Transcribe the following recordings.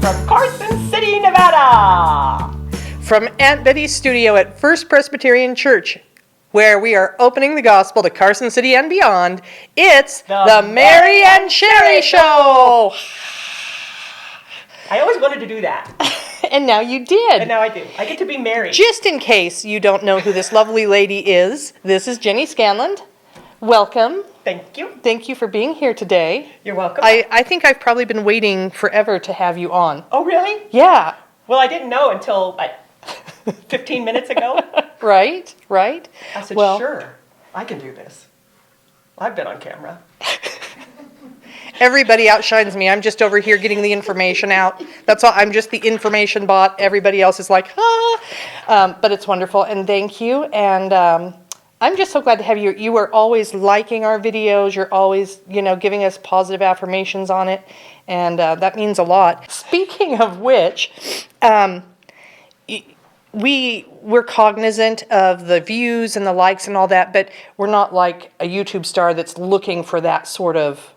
from Carson City, Nevada. From Aunt Betty's studio at First Presbyterian Church, where we are opening the gospel to Carson City and beyond, it's the Mary and Sherry Show. I always wanted to do that. And now you did. And now I do. I get to be Mary. Just in case you don't know who this lovely lady is, this is Jenny Scanland. Welcome. Thank you. Thank you for being here today. You're welcome. I think I've probably been waiting forever to have you on. Oh, really? Yeah. Well, I didn't know until 15 minutes ago. Right. I said, well, sure, I can do this. I've been on camera. Everybody outshines me. I'm just over here getting the information out. That's all. I'm just the information bot. Everybody else is like, but it's wonderful. And thank you. And I'm just so glad to have you. You are always liking our videos. You're always, giving us positive affirmations on it. And that means a lot. Speaking of which, we're cognizant of the views and the likes and all that, but we're not like a YouTube star that's looking for that sort of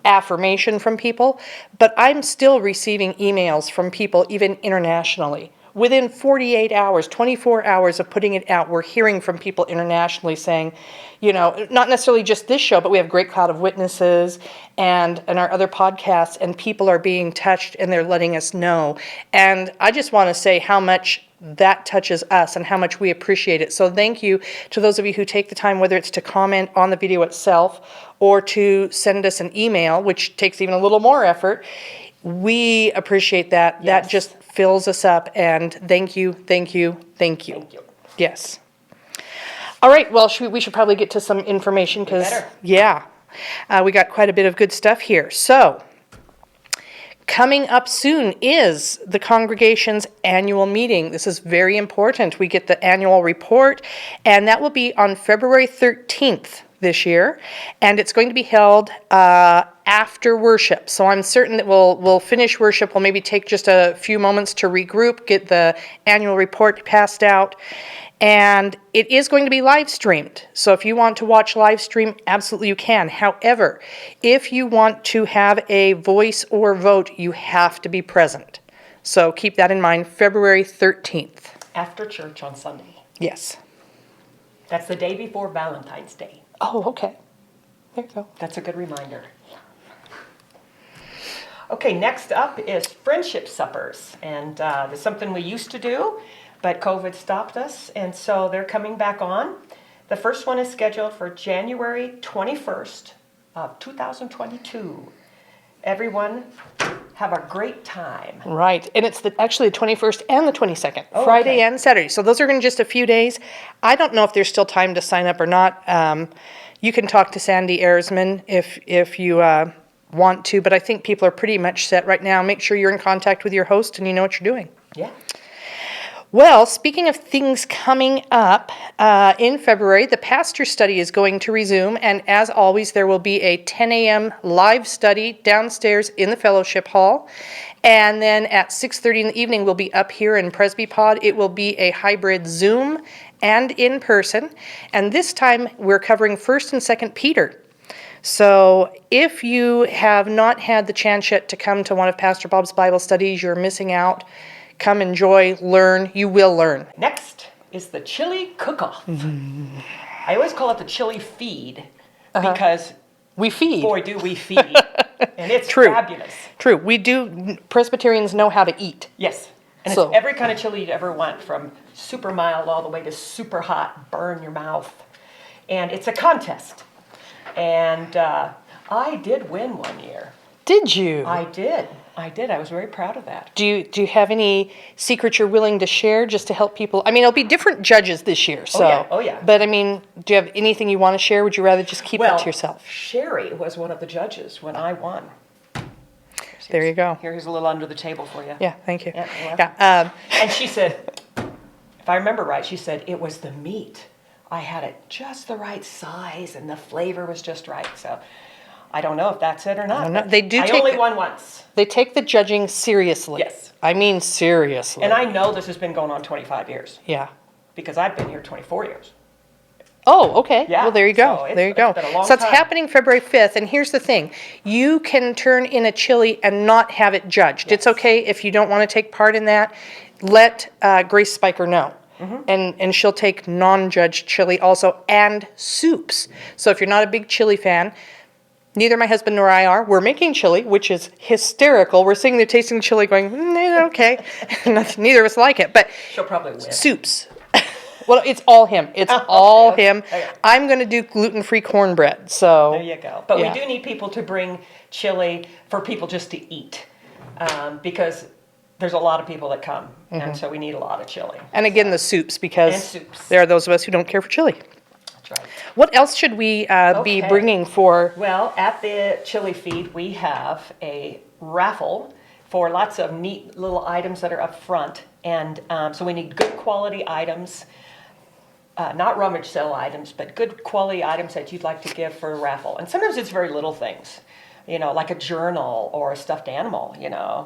affirmation from people. But I'm still receiving emails from people, even internationally. Within 48 hours, 24 hours of putting it out, we're hearing from people internationally saying, not necessarily just this show, but we have Great Cloud of Witnesses and our other podcasts, and people are being touched and they're letting us know. And I just want to say how much that touches us and how much we appreciate it. So thank you to those of you who take the time, whether it's to comment on the video itself or to send us an email, which takes even a little more effort. We appreciate that. Yes. That just fills us up, and thank you. Thank you. Yes. All right, well, we should probably get to some information because, we got quite a bit of good stuff here. So, coming up soon is the congregation's annual meeting. This is very important. We get the annual report, and that will be on February 13th this year, and it's going to be held after worship. So I'm certain that we'll finish worship. We'll maybe take just a few moments to regroup, get the annual report passed out, and it is going to be live streamed. So if you want to watch live stream, absolutely you can. However, if you want to have a voice or vote, you have to be present. So keep that in mind, February 13th. After church on Sunday. Yes. That's the day before Valentine's Day. Oh, okay. There you go. That's a good reminder. Okay, next up is friendship suppers. And it's something we used to do, but COVID stopped us, and so they're coming back on. The first one is scheduled for January 21st of 2022. Everyone have a great time. Right, and it's actually the 21st and the 22nd, Oh, Friday okay. and Saturday. So those are in just a few days. I don't know if there's still time to sign up or not. You can talk to Sandy Erzman if you want to, but I think people are pretty much set right now. Make sure you're in contact with your host and you know what you're doing. Yeah. Well, speaking of things coming up, in February, the pastor study is going to resume, and as always, there will be a 10 a.m. live study downstairs in the fellowship hall, and then at 6:30 in the evening, we'll be up here in PresbyPod. It will be a hybrid Zoom and in person, and this time we're covering 1st and 2nd Peter. So if you have not had the chance yet to come to one of Pastor Bob's Bible studies, you're missing out. Come enjoy, learn. You will learn. Next is the chili cook-off. I always call it the chili feed because we feed. Boy, do we feed. And it's True. fabulous. True. We do. Presbyterians know how to eat. Yes. And So- it's every kind of chili you'd ever want, from super mild all the way to super hot, burn your mouth. And it's a contest. And I did win one year. Did you? I did. I was very proud of that. Do you have any secrets you're willing to share just to help people? I mean, it'll be different judges this year, so. Oh, yeah. But I mean, do you have anything you want to share? Would you rather just keep that to yourself? Sherry was one of the judges when I won. There you go. Here's a little under the table for you. Yeah, thank you. Yeah, you're welcome. Yeah. And she said, if I remember right, she said it was the meat. I had it just the right size and the flavor was just right. So I don't know if that's it or not. I don't know. They do. I only won once. They take the judging seriously. Yes. I mean seriously. And I know this has been going on 25 years Yeah. because I've been here 24 years. Oh, okay. Yeah, Well, there you go. so it's- There you go. it's been a long So it's time. happening February 5th, and here's the thing. You can turn in a chili and not have it judged. It's Yes. okay if you don't want to take part in that. Let Grace Spiker know. And she'll take non-judged chili also, and soups. So if you're not a big chili fan, neither my husband nor I are. We're making chili, which is hysterical. We're sitting there tasting chili going, okay. Neither of us like it. But She'll probably win. soups. Well, it's all him. It's all him. Okay. I'm going to do gluten-free cornbread. So There you go. But yeah. we do need people to bring chili for people just to eat, because there's a lot of people that come, and so we need a lot of chili. And again, the soups, because And soups. there are those of us who don't care for chili. That's right. What else should we be Okay. bringing for? Well, at the chili feed, we have a raffle for lots of neat little items that are up front, and so we need good quality items. Not rummage sale items, but good quality items that you'd like to give for a raffle. And sometimes it's very little things, like a journal or a stuffed animal,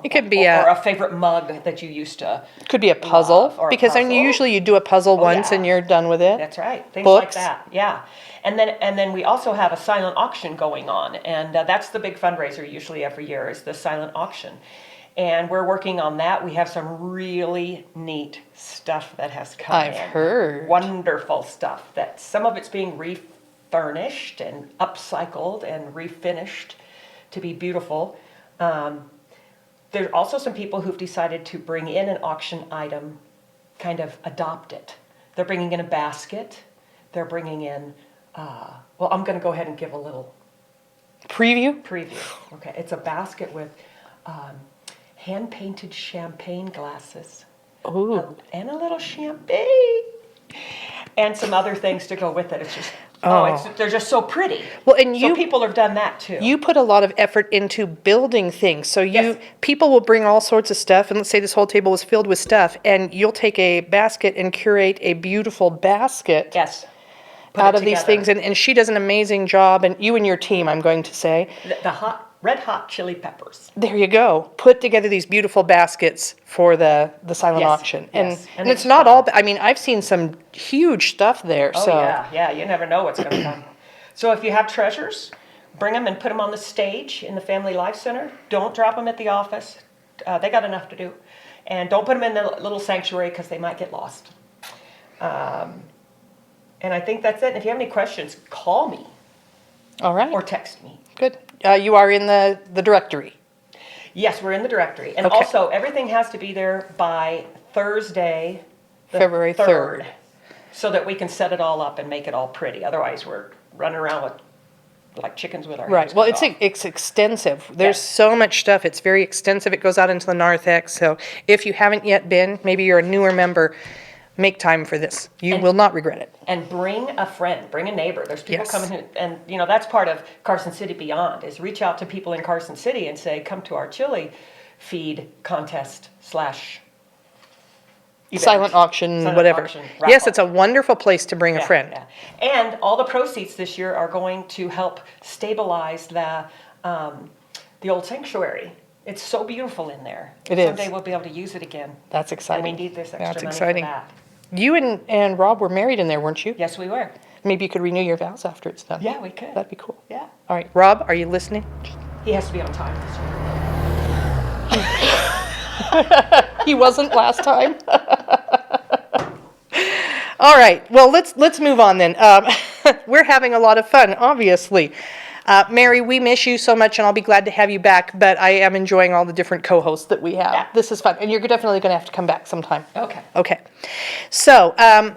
It could be or a favorite mug that you used to. Could be a puzzle, Love, or a because then puzzle. usually you do a puzzle once yeah. and you're done with it. That's right, things Books. like that. Yeah, and then we also have a silent auction going on, and that's the big fundraiser usually every year is the silent auction. And we're working on that. We have some really neat stuff that has come in. I've heard. Wonderful stuff that some of it's being refurnished and upcycled and refinished to be beautiful. There's also some people who've decided to bring in an auction item, kind of adopt it. They're bringing in a basket. They're bringing in, well, I'm going to go ahead and give a little Preview? preview. Okay, it's a basket with hand-painted champagne glasses. Ooh. And a little champagne. And some other things to go with it. It's just, they're just so pretty. Well, and so people have done that too. You put a lot of effort into building things. So Yes. people will bring all sorts of stuff, and let's say this whole table was filled with stuff, and you'll take a basket and curate a beautiful basket Yes. Put out it of these together. things. And she does an amazing job, and you and your team, I'm going to say. The red hot chili peppers. There you go. Put together these beautiful baskets for the silent Yes, auction. yes. And And it's it's not fun. all, I mean, I've seen some huge stuff there. Oh, so yeah, you never know what's going to come. So if you have treasures, bring them and put them on the stage in the Family Life Center. Don't drop them at the office. They got enough to do. And don't put them in the little sanctuary because they might get lost. And I think that's it. And if you have any questions, call me All right. or text me. Good. You are in the directory. Yes, we're in the directory. And Okay. also, everything has to be there by Thursday, the February 3rd. so that we can set it all up and make it all pretty. Otherwise, we're running around with like chickens with our Right. heads Well, cut off. it's extensive. There's Yes. so much stuff. It's very extensive. It goes out into the narthex. So if you haven't yet been, maybe you're a newer member, make time for this. You will not regret it. And bring a friend, bring a neighbor. There's people Yes. coming who, and that's part of Carson City Beyond, is reach out to people in Carson City and say, come to our chili feed contest / event. Silent auction, Silent whatever. auction, Yes, raffle. it's a wonderful place to bring a Yeah, friend. yeah. And all the proceeds this year are going to help stabilize the old sanctuary. It's so beautiful in there. It is. Someday we'll be able to use it again. That's exciting. And we need this extra That's money exciting. for that. You and Rob were married in there, weren't you? Yes, we were. Maybe you could renew your vows after it's done. Yeah, we could. That'd be cool. Yeah. All right. Rob, are you listening? He has to be on time this year. He wasn't last time. All right. Well, let's move on then. We're having a lot of fun, obviously. Mary, we miss you so much, and I'll be glad to have you back, but I am enjoying all the different co-hosts that we have. Yeah. This is fun, and you're definitely going to have to come back sometime. Okay. Okay. So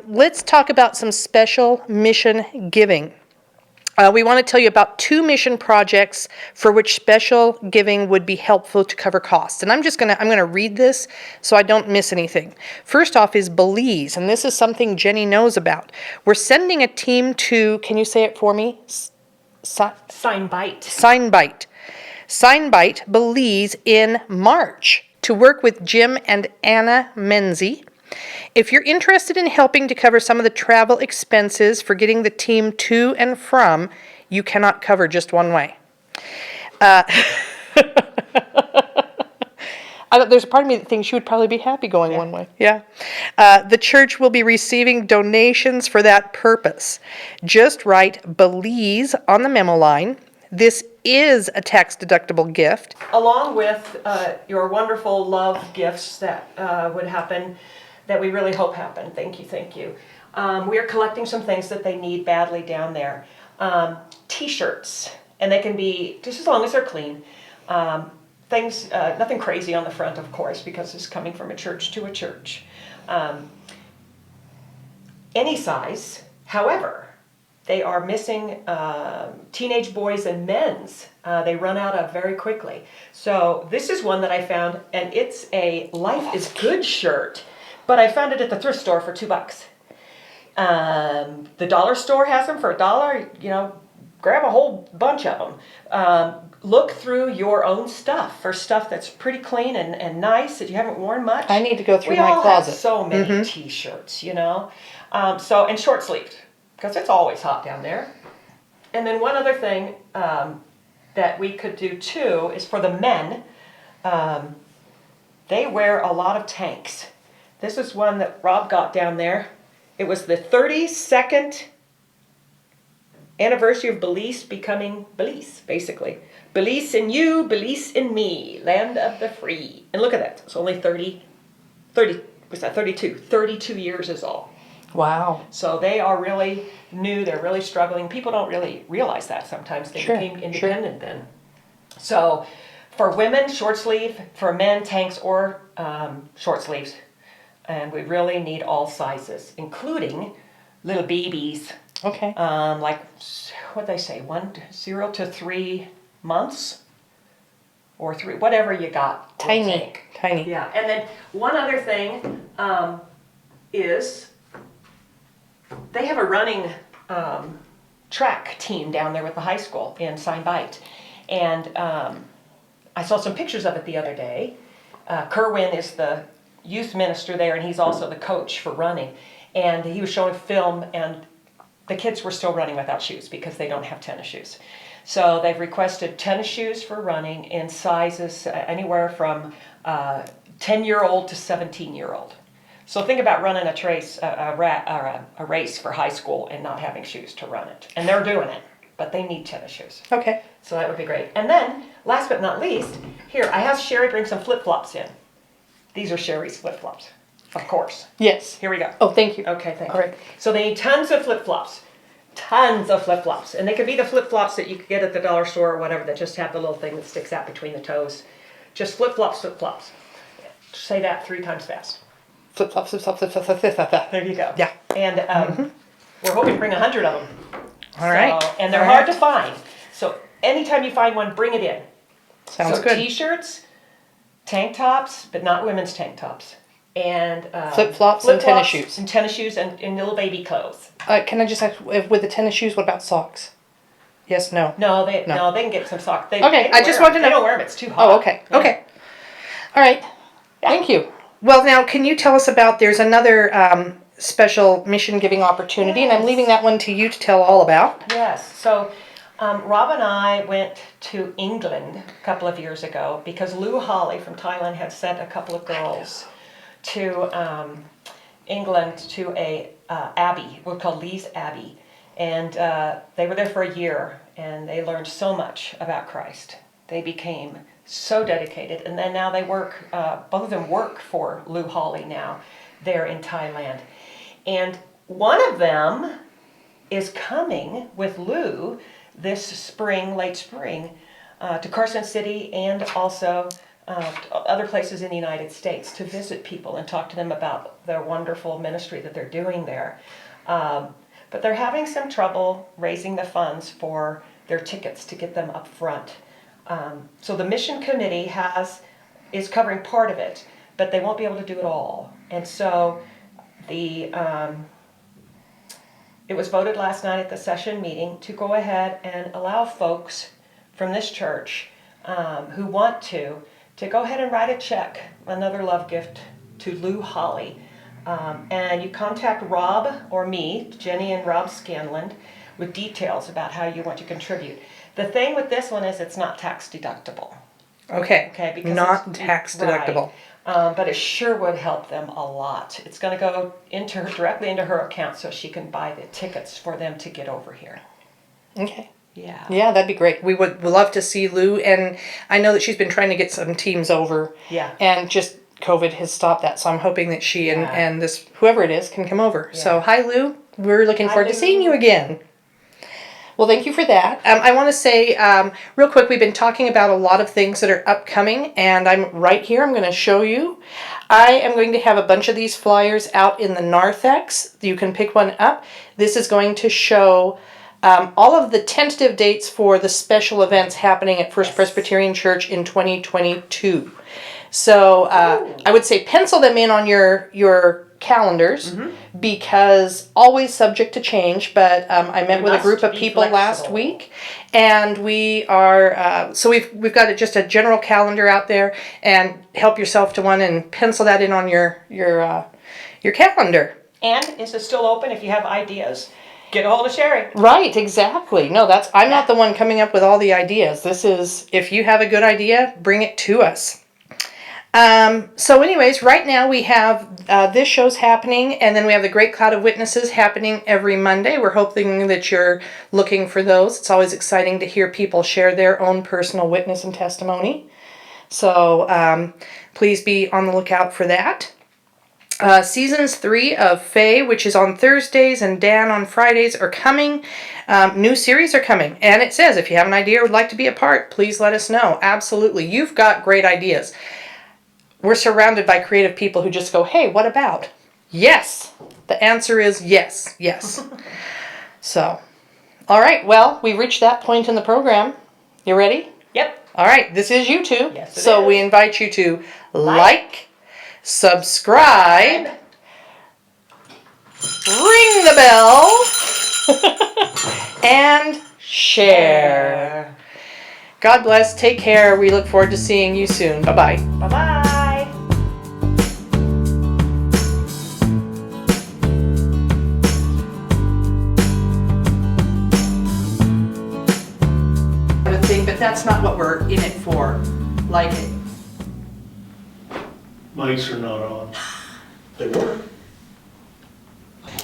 let's talk about some special mission giving. We want to tell you about 2 mission projects for which special giving would be helpful to cover costs. And I'm going to read this so I don't miss anything. First off is Belize, and this is something Jenny knows about. We're sending a team to, can you say it for me? Sign bite. Signbite, Belize in March to work with Jim and Anna Menzie. If you're interested in helping to cover some of the travel expenses for getting the team to and from, you cannot cover just one way. I There's a part of me that thinks she would probably be happy going one way. Yeah. The church will be receiving donations for that purpose. Just write Belize on the memo line. This is a tax-deductible gift. Along with your wonderful love gifts that would happen, that we really hope happen. Thank you, thank you. We are collecting some things that they need badly down there. T-shirts, and they can be, just as long as they're clean. Things, nothing crazy on the front, of course, because it's coming from a church to a church. Any size, however, they are missing teenage boys and men's. They run out of very quickly. So this is one that I found, and it's a Life is Good shirt, but I found it at the thrift store for $2. The dollar store has them for $1. You know, grab a whole bunch of them. Look through your own stuff for stuff that's pretty clean and nice that you haven't worn much. I need to go through we my all closet. Have so many T-shirts, you know. And short sleeved, because it's always hot down there. And then one other thing that we could do too is for the men. They wear a lot of tanks. This is one that Rob got down there. It was the 32nd anniversary of Belize becoming Belize, basically. Belize in you, Belize in me, land of the free. And look at that, it's only 32 years is all. Wow. So they are really new, they're really struggling. People don't really realize that sometimes. They became independent then. So for women, short sleeve, for men, tanks or short sleeves. And we really need all sizes, including little babies. Okay. Like, what they say, 0 to 3 months? Or 3, whatever you got. Tiny. Yeah, and then one other thing is they have a running track team down there with the high school in Sign Bite. And I saw some pictures of it the other day. Kerwin is the youth minister there, and he's also the coach for running. And he was showing film, and the kids were still running without shoes because they don't have tennis shoes. So they've requested tennis shoes for running in sizes anywhere from 10-year-old to 17-year-old. So think about running a race for high school and not having shoes to run it. And they're doing it, but they need tennis shoes. Okay. So that would be great. And then, last but not least, here, I have Sherry bring some flip-flops in. These are Sherry's flip-flops, of course. Yes. Here we go. Oh, thank you. Okay, thank All you. right. So they need tons of flip-flops. Tons of flip-flops. And they could be the flip-flops that you could get at the dollar store or whatever that just have the little thing that sticks out between the toes. Just flip-flops, flip-flops. Say that 3 times fast. Flip-flops, flip-flops, flip-flops, flip-flops. There you go. Yeah. And we're hoping to bring 100 of them. All right. And they're hard to find. So anytime you find one, bring it in. Sounds so good. T-shirts, tank tops, but not women's tank tops. And flip-flops and tennis shoes. And tennis shoes and little baby clothes. Can I just ask, with the tennis shoes, what about socks? Yes, no. No, they can get some socks. Okay, I just wanted to know. They don't wear them, it's too hot. Oh, okay. Yeah. Okay. All right. Yeah. Thank you. Well, now, can you tell us about, there's another special mission giving opportunity, and I'm leaving that one to you to tell all about. Yes. So Rob and I went to England a couple of years ago because Lu Hawley from Thailand had sent a couple of girls to England to a abbey, we're called Lee's Abbey. And they were there for a year, and they learned so much about Christ. They became so dedicated, and then now they work, both of them work for Lu Hawley now, there in Thailand. And one of them is coming with Lu this spring, late spring, to Carson City and also other places in the United States to visit people and talk to them about their wonderful ministry that they're doing there. But they're having some trouble raising the funds for their tickets to get them up front. So the mission committee is covering part of it, but they won't be able to do it all. And so it was voted last night at the session meeting to go ahead and allow folks from this church who want to go ahead and write a check, another love gift to Lu Hawley. And you contact Rob or me, Jenny and Rob Scanland, with details about how you want to contribute. The thing with this one is it's not tax deductible. Okay. Okay, because not it's- tax right. deductible. But it sure would help them a lot. It's going to go directly into her account so she can buy the tickets for them to get over here. Okay. Yeah. Yeah, that'd be great. We would love to see Lou, and I know that she's been trying to get some teams over. Yeah. And just COVID has stopped that, so I'm hoping that she Yeah. and this whoever it is can come over. Yeah. So hi Lou, we're looking Hi, forward to Lou. seeing you again. Well, thank you for that. I want to say real quick, we've been talking about a lot of things that are upcoming, and I'm right here. I'm going to show you. I am going to have a bunch of these flyers out in the narthex. You can pick one up. This is going to show all of the tentative dates for the special events happening at First Presbyterian Church in 2022. So I would say pencil them in on your calendars, because always subject to change, but I met with a group of people last week, and we are so we've got just a general calendar out there, and help yourself to one and pencil that in on your calendar. And is it still open if you have ideas? Get a hold of Sherry. Right, exactly. No, I'm not the one coming up with all the ideas. This is, if you have a good idea, bring it to us. So anyways, right now we have this show's happening, and then we have the Great Cloud of Witnesses happening every Monday. We're hoping that you're looking for those. It's always exciting to hear people share their own personal witness and testimony. So please be on the lookout for that. Seasons 3 of Faye, which is on Thursdays, and Dan on Fridays, are coming. New series are coming. And it says, if you have an idea or would like to be a part, please let us know. Absolutely. You've got great ideas. We're surrounded by creative people who just go, hey, what about? Yes. The answer is yes. Yes. So, all right. Well, we've reached that point in the program. You ready? Yep. All right. This is YouTube. Yes, it so is. we invite you to like, subscribe, ring the bell, and share. God bless. Take care. We look forward to seeing you soon. Bye-bye. Bye-bye. Thing, but that's not what we're in it for. Like it. Mics are not on. They were.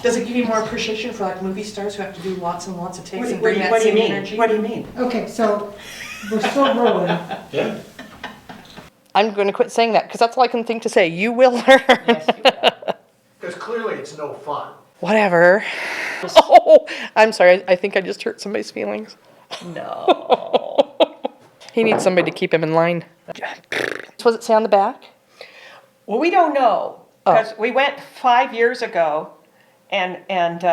Does it give you more appreciation for like movie stars who have to do lots and lots of takes and What bring do that you same mean? energy? What do you mean? Okay, so we're still rolling. Yeah. I'm going to quit saying that because that's all I can think to say. You will learn. Yes, you will. Because clearly it's no fun. Whatever. Oh, I'm sorry. I think I just hurt somebody's feelings. No. He needs somebody to keep him in line. What does it say on the back? Well, we don't know, because we went 5 years ago, and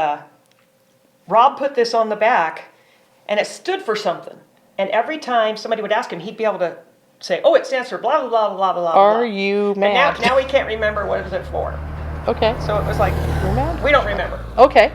Rob put this on the back, and it stood for something. And every time somebody would ask him, he'd be able to say, "Oh, it stands for blah blah blah blah blah blah." Are you But mad? now he can't remember what it was for. Okay. So it was like, You're mad? we don't remember. Okay.